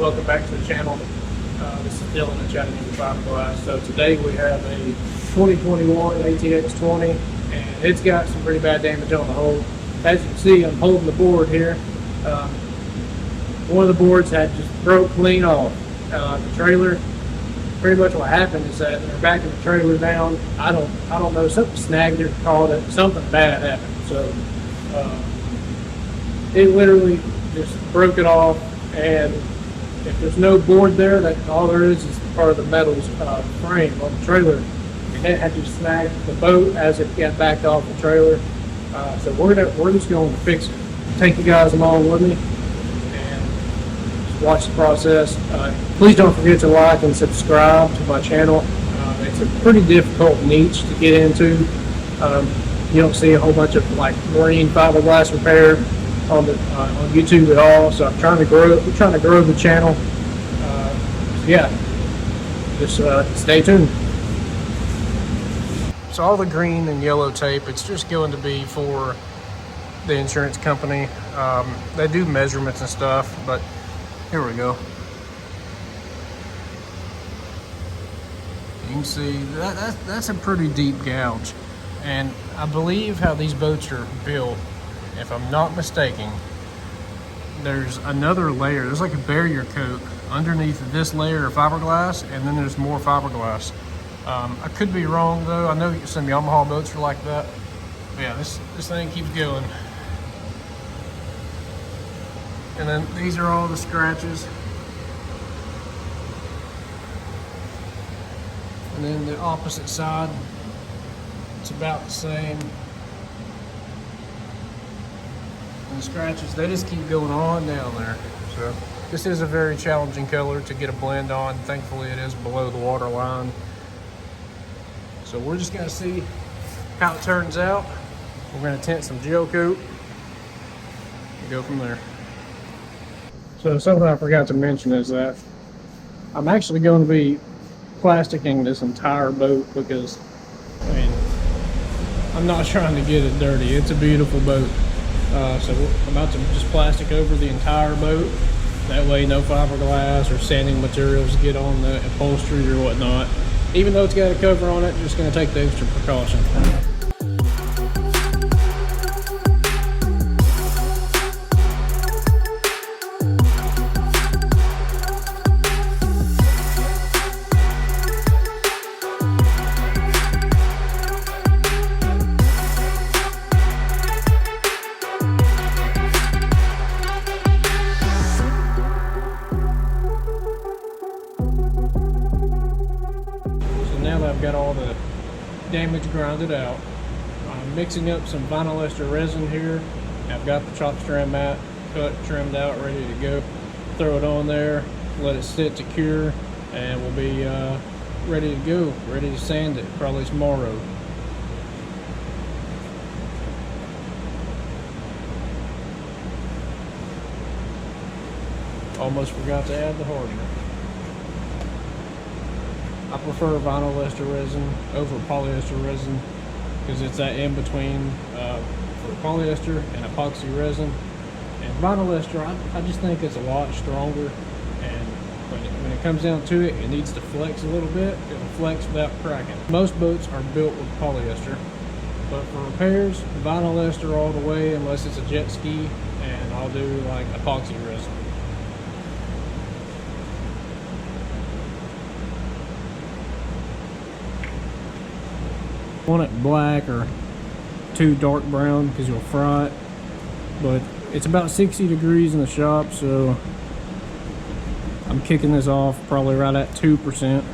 welcome back to the channel. This is Dylan at Chattanooga Fiberglass. So today we have a 2021 ATX 20 and it's got some pretty bad damage on the hull. As you can see, I'm holding the board here. One of the boards had just broke clean off. The trailer, pretty much what happened is that they're backing the trailer down. I don't know, something snagged it, called it, something bad happened. So it literally just broke it off, and if there's no board there, that all there is part of the metal frame on the trailer, and it had just snagged the boat as it got backed off the trailer. So we're just going to fix it. Take you guys along with me and just watch the process. Please don't forget to like and subscribe to my channel. It's a pretty difficult niche to get into. You don't see a whole bunch of like marine fiberglass repair on YouTube at all. So I'm trying to grow. We're trying to grow the channel. So yeah, just stay tuned. So all the green and yellow tape, it's just going to be for the insurance company. They do measurements and stuff, but here we go. You can see that's a pretty deep gouge. And I believe how these boats are built, if I'm not mistaken, there's another layer. There's like a barrier coat underneath this layer of fiberglass, and then there's more fiberglass. I could be wrong though. I know some Yamaha boats are like that. But yeah, this thing keeps going. And then these are all the scratches. And then the opposite side, it's about the same. And the scratches, they just keep going on down there. So this is a very challenging color to get a blend on. Thankfully it is below the water line. So we're just gonna see how it turns out. We're gonna tint some gel coat and go from there. So something I forgot to mention is that I'm actually going to be plasticking this entire boat because, I mean, I'm not trying to get it dirty. It's a beautiful boat. So I'm about to just plastic over the entire boat. That way no fiberglass or sanding materials get on the upholstery or whatnot. Even though it's got a cover on it, just going to take the extra precaution. Now that I've got all the damage grinded out, I'm mixing up some vinyl ester resin here. I've got the chop strand mat cut, trimmed out, ready to go. Throw it on there, let it sit to cure, and we'll be ready to go, ready to sand it probably tomorrow. Almost forgot to add the hardener. I prefer vinyl ester resin over polyester resin because it's that in between for polyester and epoxy resin. And vinyl ester, I just think it's a lot stronger, and when it comes down to it, it needs to flex a little bit. It'll flex without cracking. Most boats are built with polyester, but for repairs, vinyl ester all the way unless it's a jet ski, and I'll do like epoxy resin. Want it black or too dark brown because you'll fry it, but it's about 60 degrees in the shop, so I'm kicking this off probably right at 2%.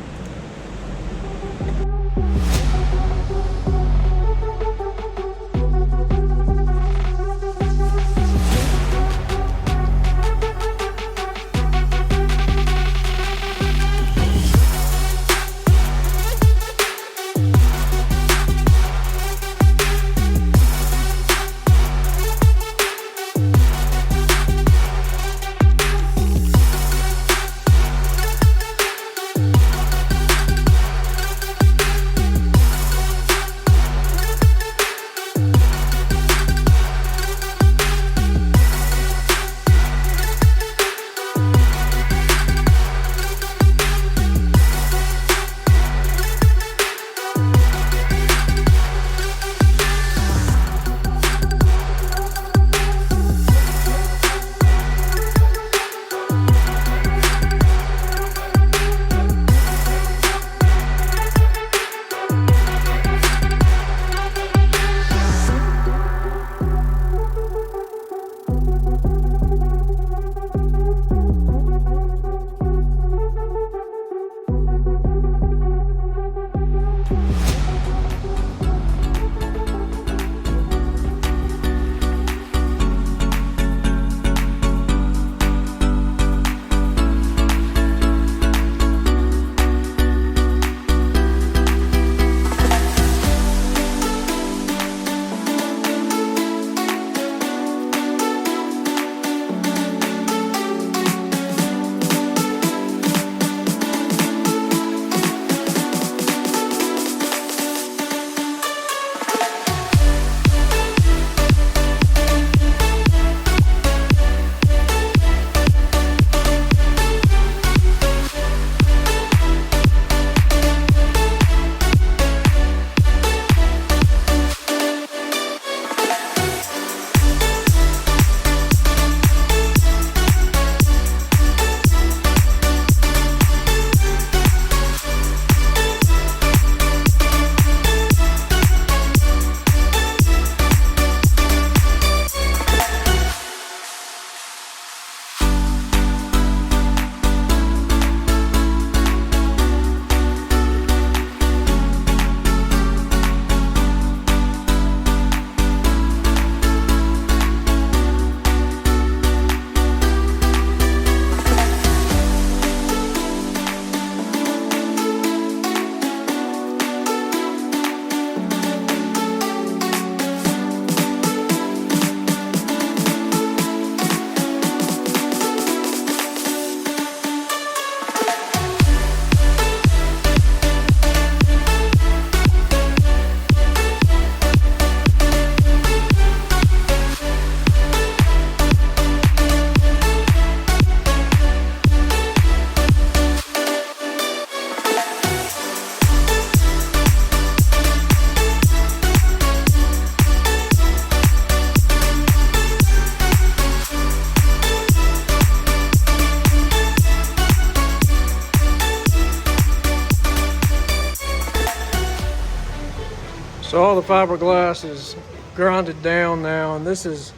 So all the fiberglass is grinded down now, and this is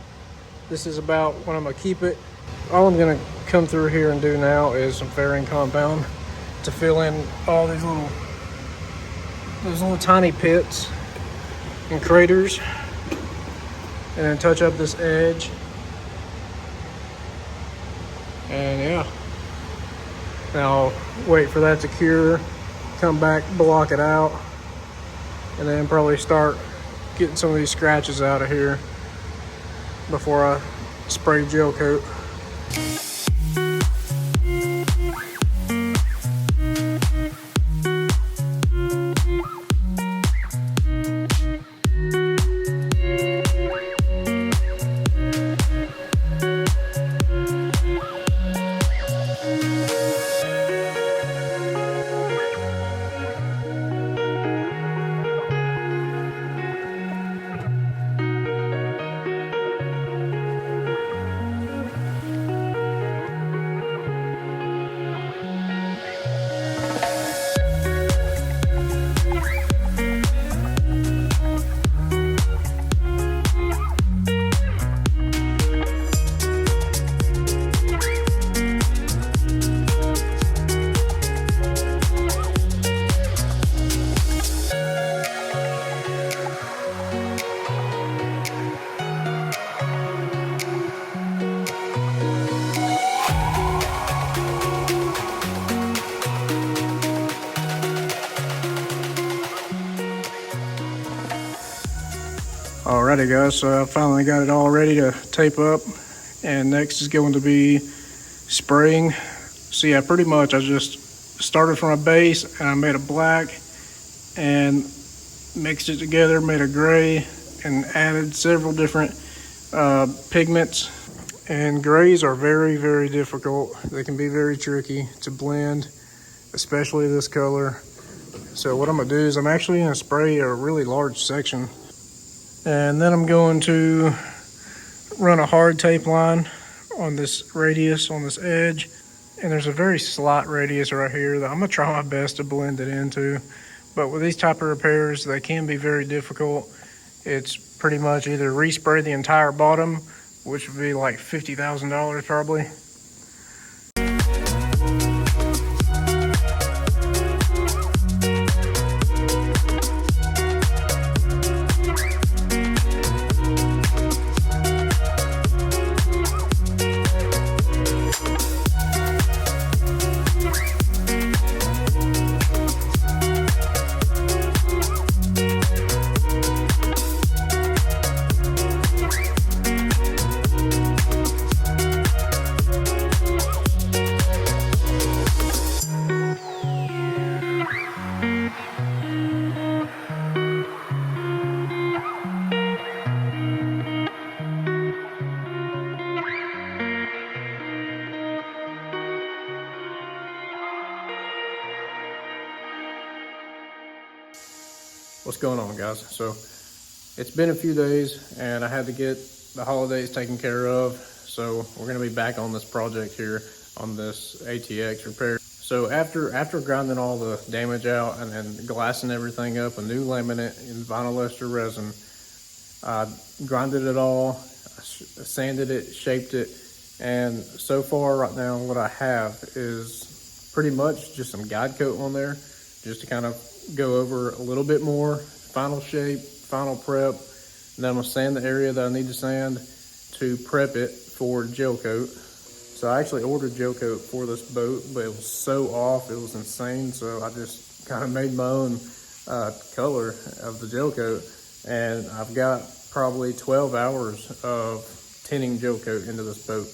about when I'm gonna keep it. All I'm gonna come through here and do now is some fairing compound to fill in all these little tiny pits and craters, and then touch up this edge. And yeah, now I'll wait for that to cure, come back, block it out, and then probably start getting some of these scratches out of here before I spray gel coat. Alrighty guys, so I finally got it all ready to tape up, and next is going to be spraying. So yeah, pretty much I just started from a base and I made a black and mixed it together, made a gray, and added several different pigments. And grays are very, very difficult. They can be very tricky to blend, especially this color. So what I'm gonna do is I'm actually gonna spray a really large section, and then I'm going to run a hard tape line on this radius, on this edge. And there's a very slight radius right here that I'm gonna try my best to blend it into. But with these type of repairs, they can be very difficult. It's pretty much either respray the entire bottom, which would be like $50,000 probably. What's going on, guys? So it's been a few days and I had to get the holidays taken care of. So we're gonna be back on this project here on this ATX repair. So after grinding all the damage out and then glassing everything up, a new laminate in vinyl ester resin, I grinded it all, sanded it, shaped it, and so far right now what I have is pretty much just some guide coat on there, just to kind of go over a little bit more, final shape, final prep. And then I'm gonna sand the area that I need to sand to prep it for gel coat. So I actually ordered gel coat for this boat, but it was so off, it was insane. So I just kind of made my own color of the gel coat. And I've got probably 12 hours of tinting gel coat into this boat.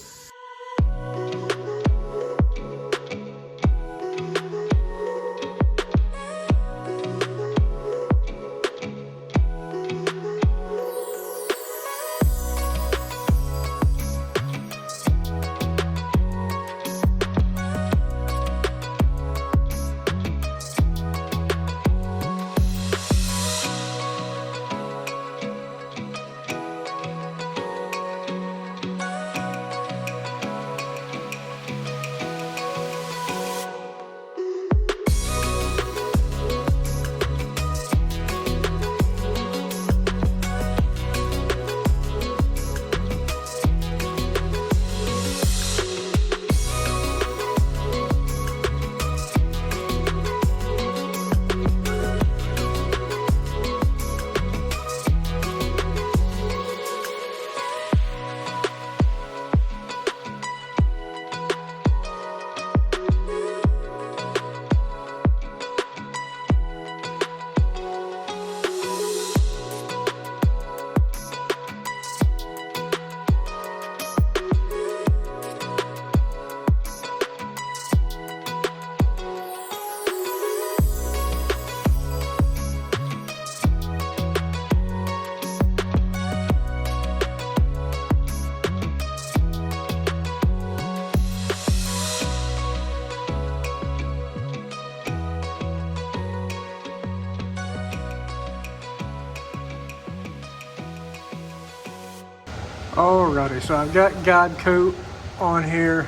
Alrighty, so I've got guide coat on here,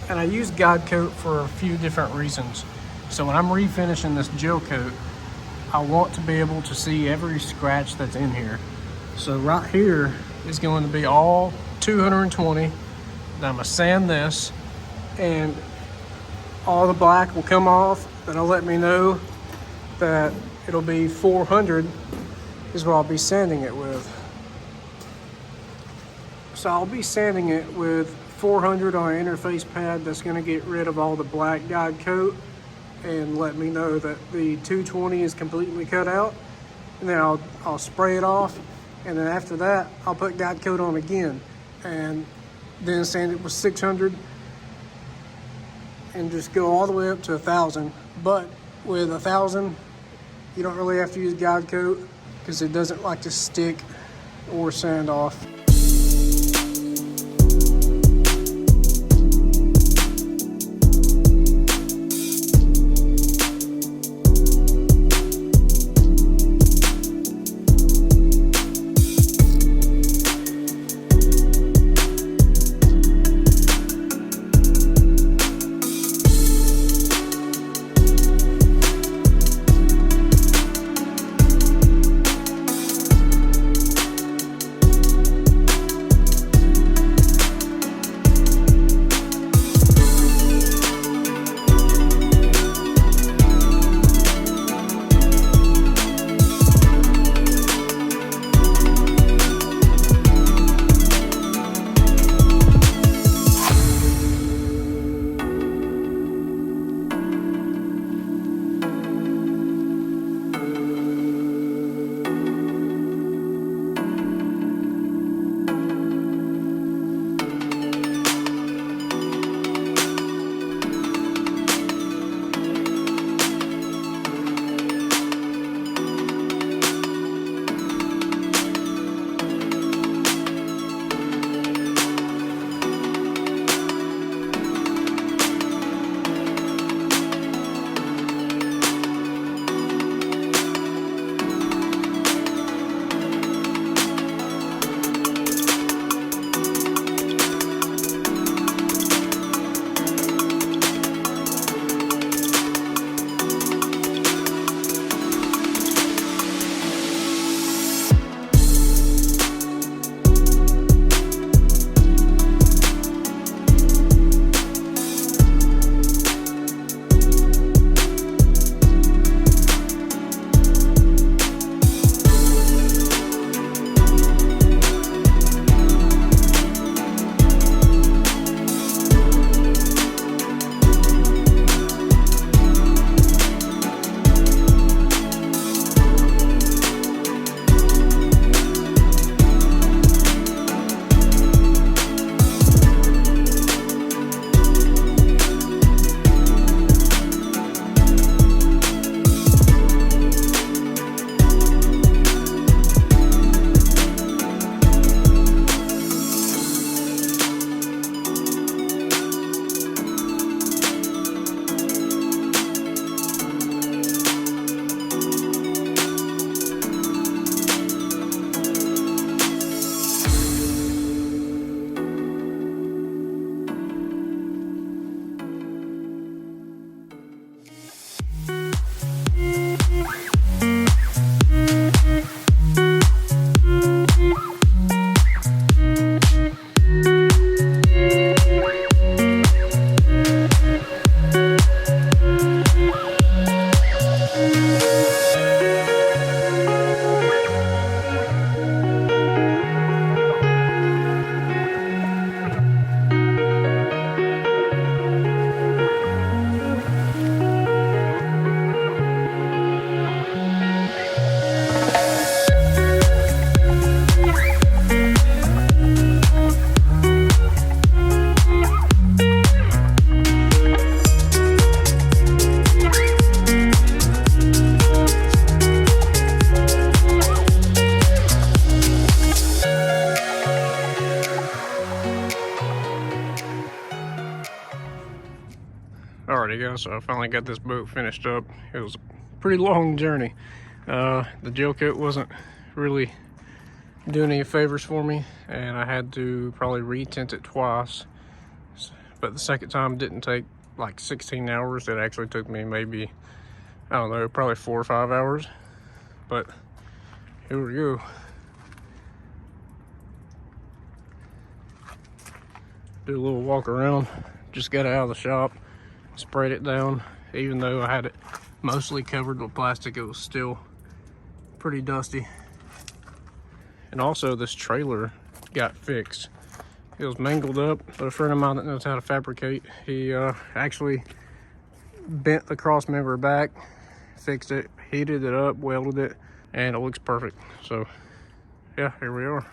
and I use guide coat for a few different reasons. So when I'm refinishing this gel coat, I want to be able to see every scratch that's in here. So right here is going to be all 220. Then I'm gonna sand this, and all the black will come off. That'll let me know that it'll be 400 is what I'll be sanding it with. So I'll be sanding it with 400 on an interface pad. That's going to get rid of all the black guide coat and let me know that the 220 is completely cut out. And then I'll spray it off, and then after that I'll put guide coat on again and then sand it with 600 and just go all the way up to 1,000. But with 1,000 you don't really have to use guide coat because it doesn't like to stick or sand off. Alrighty guys, so I finally got this boat finished up. It was a pretty long journey. The gel coat wasn't really do any favors for me, and I had to probably re-tint it twice. But the second time didn't take like 16 hours. It actually took me maybe, I don't know, probably 4 or 5 hours. But here we go. Do a little walk around. Just got out of the shop, sprayed it down. Even though I had it mostly covered with plastic, it was still pretty dusty. And also this trailer got fixed. It was mangled up, but a friend of mine that knows how to fabricate, he actually bent the cross member back, fixed it, heated it up, welded it, and it looks perfect. So yeah, here we are.